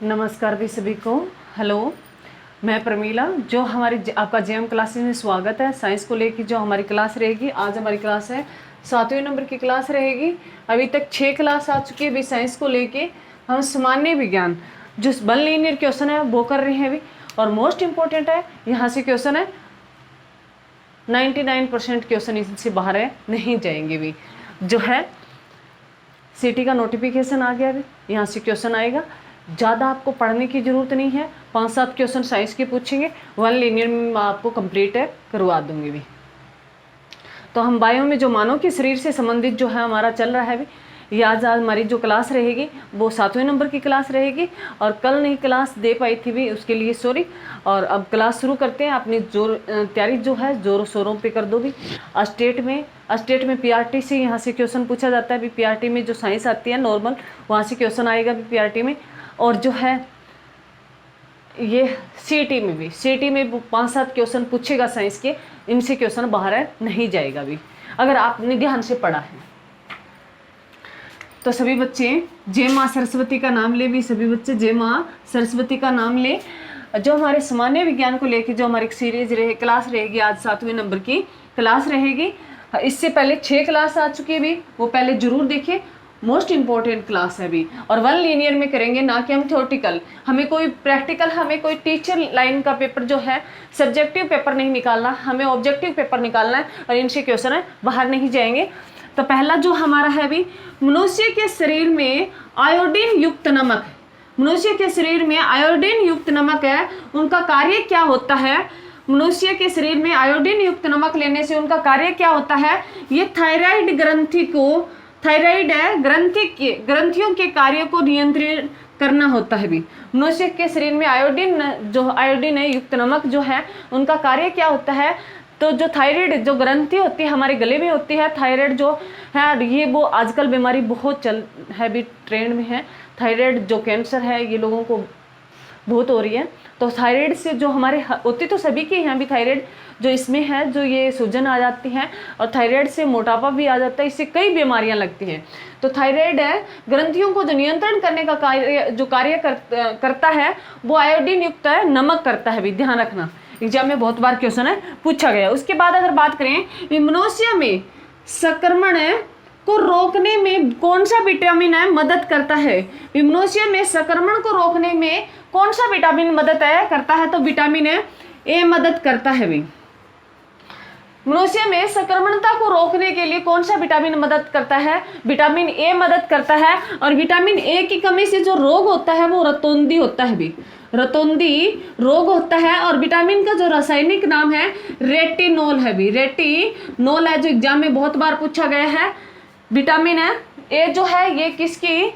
नमस्कार भी सभी को। हेलो, मैं प्रमीला। जो हमारी आपका जेएम क्लासेस में स्वागत है। साइंस को लेकर जो हमारी क्लास रहेगी, आज हमारी क्लास है 7वें नंबर की क्लास रहेगी। अभी तक 6 क्लास आ चुकी है अभी साइंस को लेके। हम सामान्य विज्ञान जो वन लीनियर क्वेश्चन है वो कर रहे हैं अभी, और मोस्ट इम्पोर्टेंट है यहाँ से क्वेश्चन है। 99% क्वेश्चन इससे बाहर है, नहीं जाएंगे भी। जो है सिटी का नोटिफिकेशन आ गया अभी, यहाँ से क्वेश्चन आएगा। ज़्यादा आपको पढ़ने की ज़रूरत नहीं है, 5-7 क्वेश्चन साइंस के पूछेंगे, वन लीनियर में मैं आपको कंप्लीट करवा दूंगी भी। तो हम बायो में जो मानव के शरीर से संबंधित जो है हमारा चल रहा है अभी, ये आज हमारी जो क्लास रहेगी वो 7वें नंबर की क्लास रहेगी। और कल नहीं क्लास दे पाई थी भी, उसके लिए सॉरी। और अब क्लास शुरू करते हैं। अपनी तैयारी जो है जोरों शोरों पे कर दो भी। स्टेट में पीआरटी से यहाँ से क्वेश्चन पूछा जाता है। अभी पीआरटी में जो साइंस आती है नॉर्मल, वहाँ से क्वेश्चन आएगा अभी पीआरटी में। और जो है ये सीटी में 5-7 क्वेश्चन पूछेगा साइंस के, इनसे क्वेश्चन बाहर है, नहीं जाएगा भी अगर आपने ध्यान से पढ़ा है। तो सभी बच्चे जय माँ सरस्वती का नाम ले भी, सभी बच्चे जय माँ सरस्वती का नाम ले। जो हमारे सामान्य विज्ञान को लेकर जो हमारी सीरीज क्लास रहेगी, आज 7वें नंबर की क्लास रहेगी। इससे पहले 6 क्लास आ चुकी है भी, वो पहले जरूर देखिए। मोस्ट इम्पोर्टेंट क्लास है अभी, और वन लीनियर में करेंगे, ना कि हम थ्योरेटिकल। हमें कोई प्रैक्टिकल, हमें कोई टीचर लाइन का पेपर जो है सब्जेक्टिव पेपर नहीं निकालना, हमें ऑब्जेक्टिव पेपर निकालना है, और इनसे क्वेश्चन है बाहर नहीं जाएंगे। तो पहला जो हमारा है अभी, मनुष्य के शरीर में आयोडीन युक्त नमक, मनुष्य के शरीर में आयोडीन युक्त नमक है, उनका कार्य क्या होता है। मनुष्य के शरीर में आयोडीन युक्त नमक लेने से उनका कार्य क्या होता है। ये थायराइड ग्रंथि को, थायराइड है ग्रंथियों के कार्य को नियंत्रित करना होता है भी। मनुष्य के शरीर में आयोडीन है युक्त नमक जो है, उनका कार्य क्या होता है। तो जो थायराइड जो ग्रंथि होती है हमारे गले में होती है, थायराइड जो है ये वो आजकल बीमारी बहुत चल है भी, ट्रेंड में है। थायराइड जो कैंसर है ये लोगों को बहुत हो रही है। तो थायराइड से जो हमारे होती तो सभी के यहाँ भी थायराइड जो इसमें है, जो ये सूजन आ जाती है, और थायराइड से मोटापा भी आ जाता है, इससे कई बीमारियां लगती हैं। तो थायराइड है ग्रंथियों को जो नियंत्रण करने का कार्य करता है, वो आयोडीन युक्त है नमक करता है भी, ध्यान रखना। एग्जाम में बहुत बार क्वेश्चन है पूछा गया। उसके बाद अगर बात करें, मनुष्य में संक्रमण को रोकने में कौन सा विटामिन है मदद करता है। मनुष्य में संक्रमण को रोकने में कौन सा विटामिन मदद करता है, तो विटामिन ए मदद करता है भी। मनुष्य में संक्रमणता को रोकने के लिए कौन सा विटामिन मदद करता है, विटामिन ए मदद करता है। और विटामिन ए की कमी से जो रोग होता है वो रतौंधी होता है भी, रतौंधी रोग होता है। और विटामिन का जो रासायनिक नाम है रेटिनोल है भी, रेटिनोल है, जो एग्जाम में बहुत बार पूछा गया है। विटामिन ए जो है ये किसकी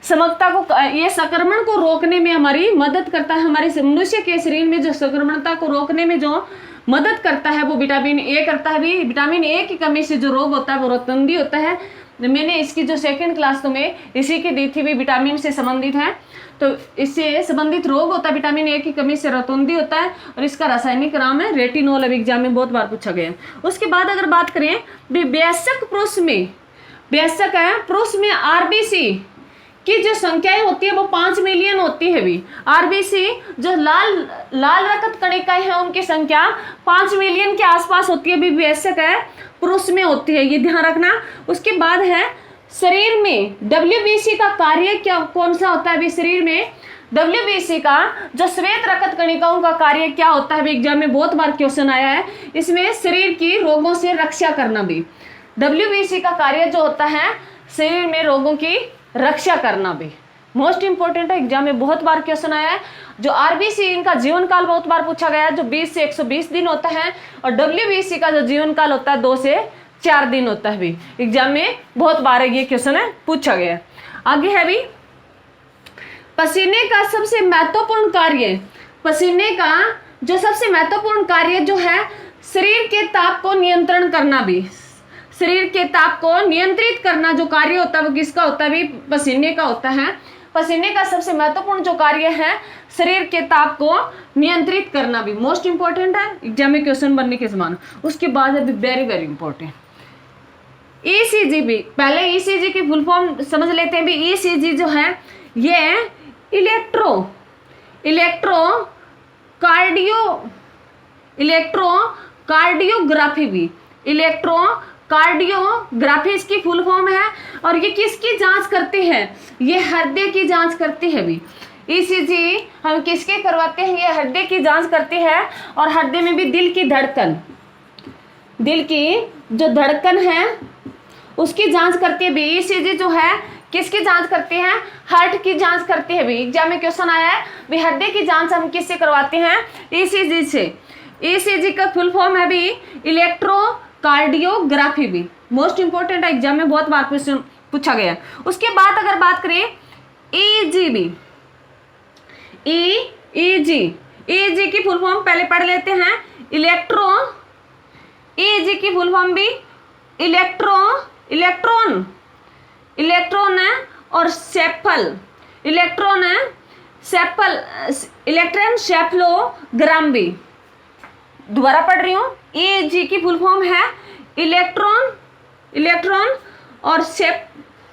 समकता को, ये संक्रमण को रोकने में हमारी मदद करता है। हमारे मनुष्य के शरीर में जो संक्रमणता को रोकने में जो मदद करता है वो विटामिन ए करता है भी। विटामिन ए की कमी से जो रोग होता है वो रतौंधी होता है। मैंने इसकी जो 2nd क्लास तुम्हें इसी की दी थी भी, विटामिन से संबंधित है। तो इससे संबंधित रोग होता है, विटामिन ए की कमी से रतौंधी होता है, और इसका रासायनिक नाम है रेटिनोल। अब एग्जाम में बहुत बार पूछा गया। उसके बाद अगर बात करें, वयस्क पुरुष में आरबीसी की जो संख्याएं होती है वो 5 मिलियन होती है भी। आरबीसी जो लाल रक्त कणिकाएं हैं उनकी संख्या 5 मिलियन के आसपास होती है भी, वयस्क पुरुष में होती है, ये ध्यान रखना। उसके बाद है शरीर में डब्ल्यूबीसी का कार्य क्या कौन सा होता है भी। शरीर में डब्ल्यूबीसी का जो श्वेत रक्त कणिकाओं का कार्य क्या होता है भी, एग्जाम में बहुत बार क्वेश्चन आया है। इसमें शरीर की रोगों से रक्षा करना भी, डब्ल्यूबीसी का कार्य जो होता है शरीर में रोगों की रक्षा करना भी मोस्ट इंपोर्टेंट है। एग्जाम में बहुत बार क्वेश्चन आया है। जो आरबीसी इनका जीवन काल बहुत बार पूछा गया है, जो 20 से 120 दिन होता है, और डब्ल्यूबीसी का जो जीवन काल होता है 2 से 4 दिन होता है भी। एग्जाम में बहुत बार ये क्वेश्चन है पूछा गया। आगे है भी पसीने का सबसे महत्वपूर्ण कार्य, पसीने का जो सबसे महत्वपूर्ण कार्य जो है शरीर के ताप को नियंत्रण करना भी, शरीर के ताप को नियंत्रित करना जो कार्य होता है वो किसका होता है भी, पसीने का होता है। पसीने का सबसे महत्वपूर्ण जो कार्य है शरीर के ताप को नियंत्रित करना भी मोस्ट इंपॉर्टेंट है, एग्जाम में क्वेश्चन बनने के समान। उसके बाद है वेरी वेरी इंपॉर्टेंट ईसीजी भी। पहले ईसीजी की फुल फॉर्म समझ लेते हैं भी। ईसीजी जो है ये इलेक्ट्रोकार्डियोग्राफी भी, इलेक्ट्रोकार्डियोग्राफी इसकी फुल फॉर्म है। और ये किसकी जांच करती है? ये हृदय की जांच करती है भी। ईसीजी हम किसके करवाते हैं? ये हृदय की जांच करती है। और हृदय में भी दिल की धड़कन, दिल की जो धड़कन है उसकी जांच करती है भी। ईसीजी जो है किसकी जांच करती है? हार्ट की जांच करती है भी। एग्जाम में क्वेश्चन आया है भी हृदय की जांच हम किससे करवाते हैं? ईसीजी से। ईसीजी का फुल फॉर्म है भी इलेक्ट्रोकार्डियोग्राफी भी। मोस्ट इंपोर्टेंट है, एग्जाम में बहुत बार क्वेश्चन पूछा गया है। उसके बाद अगर बात करें ईजी भी, ईजी, ईजी की फुल फॉर्म पहले पढ़ लेते हैं। ईजी की फुल फॉर्म भी इलेक्ट्रॉन है और सेफल, इलेक्ट्रॉन सेफलोग्राम भी। दोबारा पढ़ रही हूँ, ईजी की फुल फॉर्म है इलेक्ट्रॉन और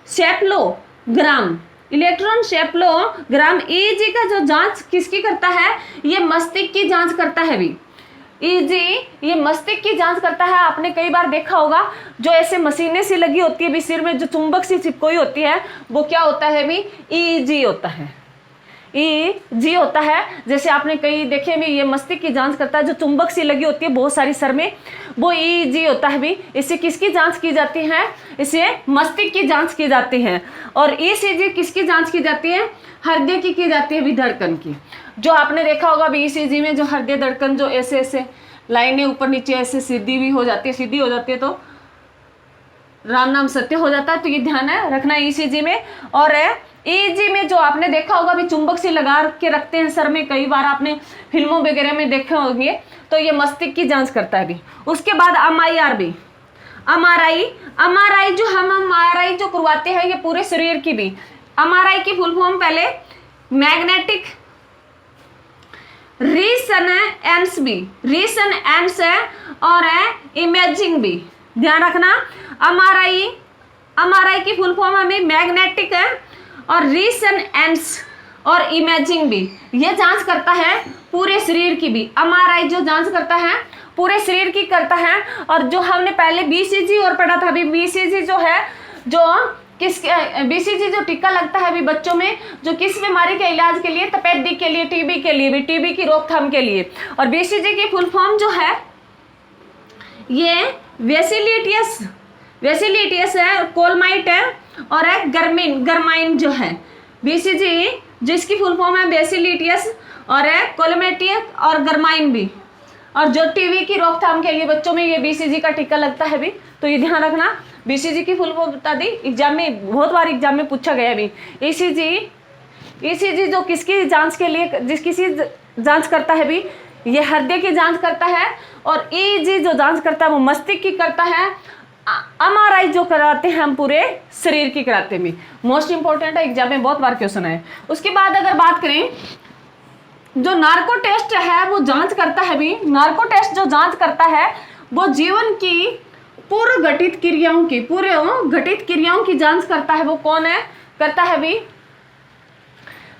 सेफलोग्राम, इलेक्ट्रॉन सेफलोग्राम। ईजी का जो जांच किसकी करता है? ये मस्तिष्क की जांच करता है भी। ईजी ये मस्तिष्क की जांच करता है। आपने कई बार देखा होगा जो ऐसे मशीनें सी लगी होती है भी, सिर में जो चुंबक सी चिपकोई होती है, वो क्या होता है भी? ईजी होता है, ईजी होता है। जैसे आपने कई देखे भी, ये मस्तिष्क की जांच करता है। जो चुंबक सी लगी होती है बहुत सारी सर में, वो ईजी होता है भी। इससे किसकी जांच की जाती है? इससे मस्तिष्क की जांच की जाती है। और ईसीजी किसकी जांच की जाती है? हृदय की जाती है भी, धड़कन की। जो आपने देखा होगा भी ईसीजी में जो हृदय धड़कन जो ऐसे ऐसे लाइनें ऊपर नीचे ऐसे सीधी भी हो जाती है, सीधी हो जाती है तो राम नाम सत्य हो जाता है। तो ये ध्यान है रखना ईसीजी में। और ईजी में जो आपने देखा होगा भी चुंबक से लगा के रखते हैं सर में, कई बार आपने फिल्मों वगैरह में देखे होंगे। तो ये मस्तिष्क की जांच करता है भी। उसके बाद एमआईआर भी, एमआरआई जो हम एमआरआई जो करवाते हैं ये पूरे शरीर की भी। एमआरआई की फुल फॉर्म पहले मैग्नेटिक रेजोनेंस भी, रेजोनेंस है और इमेजिंग भी। ध्यान रखना, एमआरआई की फुल फॉर्म हमें मैग्नेटिक है और रेजोनेंस और इमेजिंग भी। ये जांच करता है पूरे शरीर की भी। एमआरआई जो जांच करता है पूरे शरीर की करता है। और जो हमने पहले बीसीजी और पढ़ा था अभी, बीसीजी जो है जो बीसीजी जो टीका लगता है अभी बच्चों में, जो किस बीमारी के इलाज के लिए? तपेदिक के लिए, टीबी के लिए भी, टीबी की रोकथाम के लिए। और बीसीजी की फुल फॉर्म जो है ये वेसिलिटियस है, कोलमाइट है और गर्माइन जो है। बीसीजी जिसकी फुल फॉर्म है वेसिलिटियस और कोलमेटियस और गर्माइन भी। और जो टीबी की रोकथाम के लिए बच्चों में ये बीसीजी का टीका लगता है भी। तो ये ध्यान रखना, बीसीजी की फुल फॉर्म बता दी। एग्जाम में बहुत बार एग्जाम में पूछा गया भी। ईसीजी जो किसकी जांच के लिए किसी जांच करता है भी? ये हृदय की जांच करता है। और ईजी जो जांच करता है वो मस्तिष्क की करता है। एमआरआई जो कराते हैं हम पूरे शरीर की कराते हैं। मोस्ट इंपोर्टेंट है, एग्जाम में बहुत बार क्वेश्चन है। उसके बाद अगर बात करें जो नार्को टेस्ट है वो जांच करता है भी। नार्को टेस्ट जो जांच करता है वो जीवन की पूर्व घटित क्रियाओं की जांच करता है। वो कौन है? करता है भी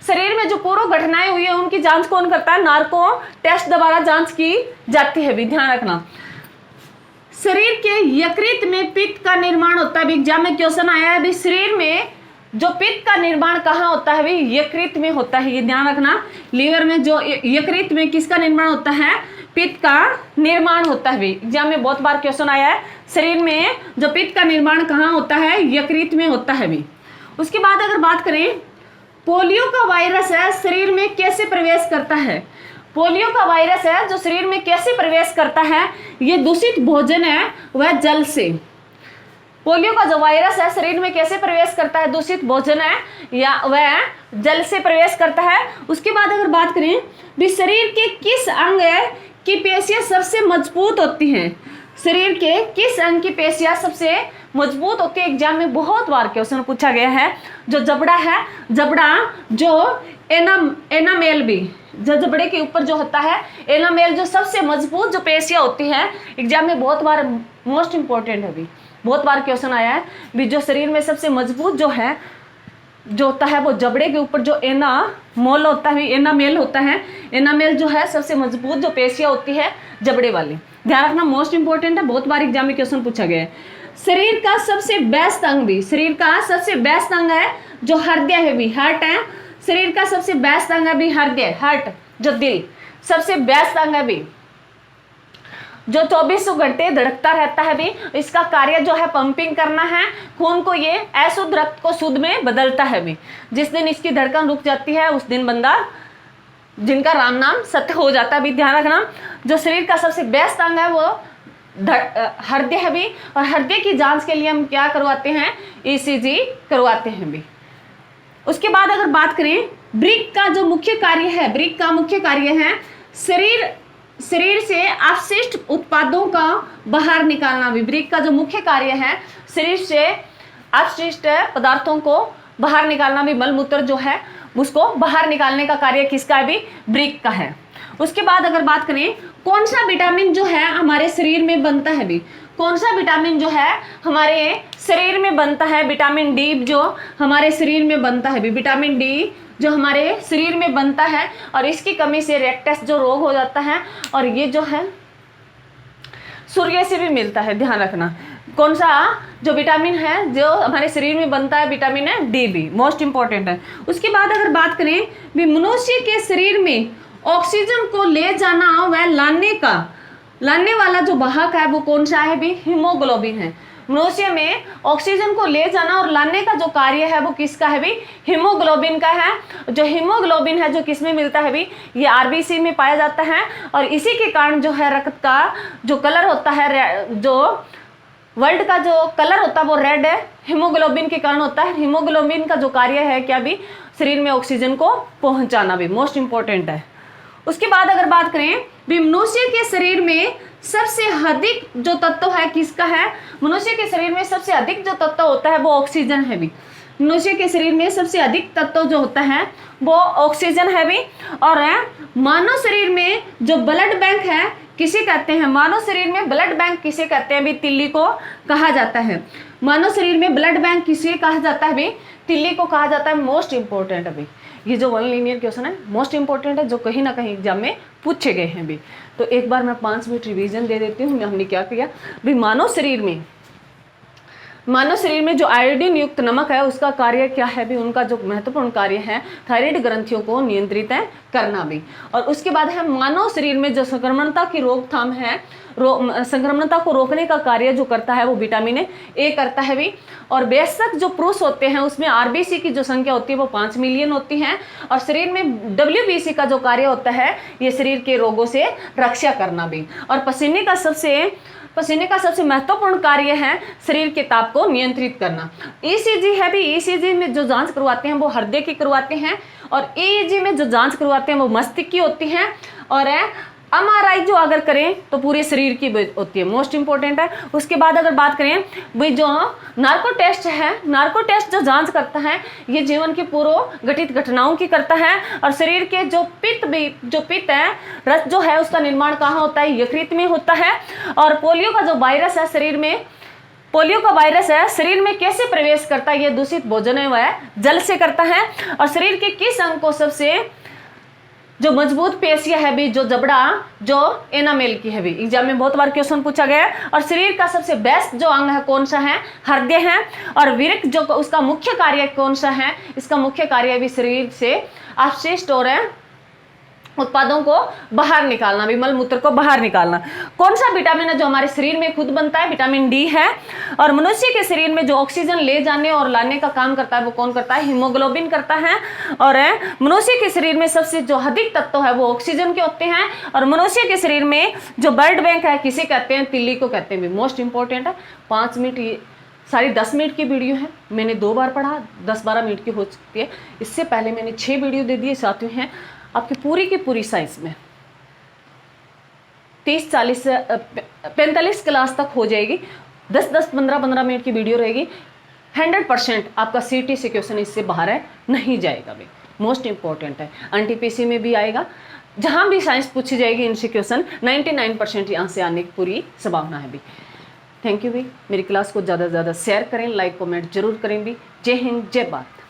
शरीर में जो पूर्व घटनाएं हुई है उनकी जांच कौन करता है? नार्को टेस्ट द्वारा जांच की जाती है भी। ध्यान रखना, शरीर के यकृत में पित्त का निर्माण होता है भी। एग्जाम में क्वेश्चन आया है भी शरीर में जो पित्त का निर्माण कहाँ होता है भी? यकृत में होता है। ये ध्यान रखना, लीवर में जो यकृत में किसका निर्माण होता है? पित्त का निर्माण होता है भी। एग्जाम में बहुत बार क्वेश्चन आया है शरीर में जो पित्त का निर्माण कहाँ होता है? यकृत में होता है भी। उसके बाद अगर बात करें पोलियो का वायरस है शरीर में कैसे प्रवेश करता है? पोलियो का वायरस है जो शरीर में कैसे प्रवेश करता है? ये दूषित भोजन है वह जल से। पोलियो का जो वायरस है शरीर में कैसे प्रवेश करता है? दूषित भोजन है या वह जल से प्रवेश करता है। उसके बाद अगर बात करें भी शरीर के किस अंग की पेशियां सबसे मजबूत होती हैं? शरीर के किस अंग की पेशियां सबसे मजबूत होती है? एग्जाम में बहुत बार क्वेश्चन पूछा गया है। जो जबड़ा है, जबड़ा जो एनामेल भी, जो जबड़े के ऊपर जो होता है एनामेल, जो सबसे मजबूत जो पेशियां होती है। एग्जाम में बहुत बार मोस्ट इंपोर्टेंट है भी, बहुत बार क्वेश्चन आया है भी जो शरीर में सबसे मजबूत जो है जो होता है वो जबड़े के ऊपर जो एनामोल होता है, एनामेल होता है, एनामेल जो है सबसे मजबूत जो पेशियां होती है जबड़े वाली। ध्यान रखना, मोस्ट इंपॉर्टेंट है, बहुत बार एग्जाम में क्वेश्चन पूछा गया है। शरीर का सबसे बेस्ट अंग भी, शरीर का सबसे बेस्ट अंग है जो हृदय है भी, हार्ट है। शरीर का सबसे बेस्ट अंग है भी हृदय, हार्ट, जो दिल सबसे बेस्ट अंग है भी, जो 24 घंटे धड़कता रहता है भी। इसका कार्य जो है पंपिंग करना है खून को, ये अशुद्ध रक्त को शुद्ध में बदलता है भी। जिस दिन इसकी धड़कन रुक जाती है उस दिन बंदा, जिनका राम नाम सत्य हो जाता है भी। ध्यान रखना, जो शरीर का सबसे बेस्ट अंग है वो हृदय है भी, और हृदय की जांच के लिए हम क्या करवाते हैं, ईसीजी करवाते हैं भी। उसके बाद अगर बात करें ब्रिक का जो मुख्य कार्य है, ब्रिक का मुख्य कार्य है शरीर से अपशिष्ट उत्पादों का बाहर निकालना भी। ब्रिक का जो मुख्य कार्य है शरीर से अपशिष्ट पदार्थों को बाहर निकालना भी, मलमूत्र जो है उसको बाहर निकालने का कार्य किसका है भी, ब्रिक का है। उसके बाद अगर बात करें कौन सा विटामिन जो है हमारे शरीर में बनता है भी, कौन सा विटामिन जो है हमारे शरीर में बनता है, विटामिन डी जो हमारे शरीर में बनता है भी, विटामिन डी जो हमारे शरीर में बनता है, और इसकी कमी से रेक्टस जो रोग हो जाता है, और ये जो है सूर्य से भी मिलता है। ध्यान रखना, कौन सा जो विटामिन है जो हमारे शरीर में बनता है, विटामिन है डी भी, मोस्ट इंपॉर्टेंट है। उसके बाद अगर बात करें भी मनुष्य के शरीर में ऑक्सीजन को ले जाना व लाने वाला जो वाहक है वो कौन सा है भी, हीमोग्लोबिन है। मनुष्य में ऑक्सीजन को ले जाना और लाने का जो कार्य है वो किसका है भी, हीमोग्लोबिन का है। जो हीमोग्लोबिन है जो किस में मिलता है भी, ये आरबीसी में पाया जाता है, और इसी के कारण जो है रक्त का जो कलर होता है, जो वर्ल्ड का जो कलर होता है वो रेड है, हीमोग्लोबिन के कारण होता है। हीमोग्लोबिन का जो कार्य है क्या भी, शरीर में ऑक्सीजन को पहुंचाना भी, मोस्ट इंपॉर्टेंट है। उसके बाद अगर बात करें भी मनुष्य के शरीर में सबसे अधिक जो तत्व है किसका है, मनुष्य के शरीर में सबसे अधिक जो तत्व होता है वो ऑक्सीजन है भी। मनुष्य के शरीर में सबसे अधिक तत्व जो होता है वो ऑक्सीजन है भी। और मानव शरीर में जो ब्लड बैंक है किसे कहते हैं, मानव शरीर में ब्लड बैंक किसे कहते हैं भी, तिल्ली को कहा जाता है। मानव शरीर में ब्लड बैंक किसे कहा जाता है भी, तिल्ली को कहा जाता है। मोस्ट इंपॉर्टेंट है भी, ये जो वन लीनियर क्वेश्चन है मोस्ट इंपॉर्टेंट है, जो कहीं ना कहीं एग्जाम में पूछे गए हैं भी। तो एक बार मैं 5 मिनट रिवीजन दे देती हूँ। हमने क्या किया भी, मानव शरीर में जो आयोडीन युक्त नमक है उसका कार्य क्या है भी, उनका जो महत्वपूर्ण कार्य है थायराइड ग्रंथियों को नियंत्रित करना भी। और उसके बाद है मानव शरीर में जो संक्रमणता की रोकथाम है, संक्रमणता को रोकने का कार्य जो करता है वो विटामिन ए करता है भी। और बेशक जो पुरुष होते हैं उसमें आरबीसी की जो संख्या होती है वो 5 मिलियन होती है, और शरीर में डब्ल्यूबीसी का जो कार्य होता है ये शरीर के रोगों से रक्षा करना भी। और पसीने का सबसे महत्वपूर्ण कार्य है शरीर के ताप को नियंत्रित करना। ईसीजी है भी, ईसीजी में जो जांच करवाते हैं वो हृदय की करवाते हैं, और ईईजी में जो जांच करवाते हैं वो मस्तिष्क की होती है, और एमआरआई जो अगर करें तो पूरे शरीर की होती है, मोस्ट इंपॉर्टेंट है। उसके बाद अगर बात करें भाई जो नार्को टेस्ट है, नार्को टेस्ट जो जांच करता है ये जीवन की पूर्व घटित घटनाओं की करता है, और शरीर के जो पित्त है, रस जो है उसका निर्माण कहाँ होता है, यकृत में होता है। और पोलियो का जो वायरस है शरीर में, पोलियो का वायरस है शरीर में कैसे प्रवेश करता है, ये दूषित भोजन है वह जल से करता है। और शरीर के किस अंग को सबसे जो मजबूत पेशियां है भी, जो जबड़ा जो एनामेल की है भी, एग्जाम में बहुत बार क्वेश्चन पूछा गया है। और शरीर का सबसे बेस्ट जो अंग है कौन सा है, हृदय है। और विरक जो उसका मुख्य कार्य कौन सा है, इसका मुख्य कार्य भी शरीर से अपशिष्ट और उत्पादों को बाहर निकालना भी, मलमूत्र को बाहर निकालना। कौन सा विटामिन है जो हमारे शरीर में खुद बनता है, विटामिन डी है। और मनुष्य के शरीर में जो ऑक्सीजन ले जाने और लाने का काम करता है वो कौन करता है, हीमोग्लोबिन करता है। और मनुष्य के शरीर में सबसे जो अधिक तत्व है वो ऑक्सीजन के होते हैं। और मनुष्य के शरीर में जो ब्लड बैंक है किसे कहते हैं, तिल्ली को कहते हैं। मोस्ट इंपॉर्टेंट है। 5 मिनट सारी 10 मिनट की वीडियो है, मैंने 2 बार पढ़ा, 10-12 मिनट की हो सकती है। इससे पहले मैंने 6 वीडियो दे दिए साथियों हैं आपकी पूरी की पूरी साइंस में 45 क्लास तक हो जाएगी। 10-10, 15-15 मिनट की वीडियो रहेगी। 100% आपका सीटी से क्वेश्चन इससे बाहर है, नहीं जाएगा भी। मोस्ट इंपॉर्टेंट है, एनटीपीसी में भी आएगा, जहां भी साइंस पूछी जाएगी इनसे क्वेश्चन 99% यहाँ से आने की पूरी संभावना है भी। थैंक यू भी। मेरी क्लास को ज़्यादा से ज़्यादा शेयर करें, लाइक कमेंट जरूर करें भी। जय हिंद, जय भारत।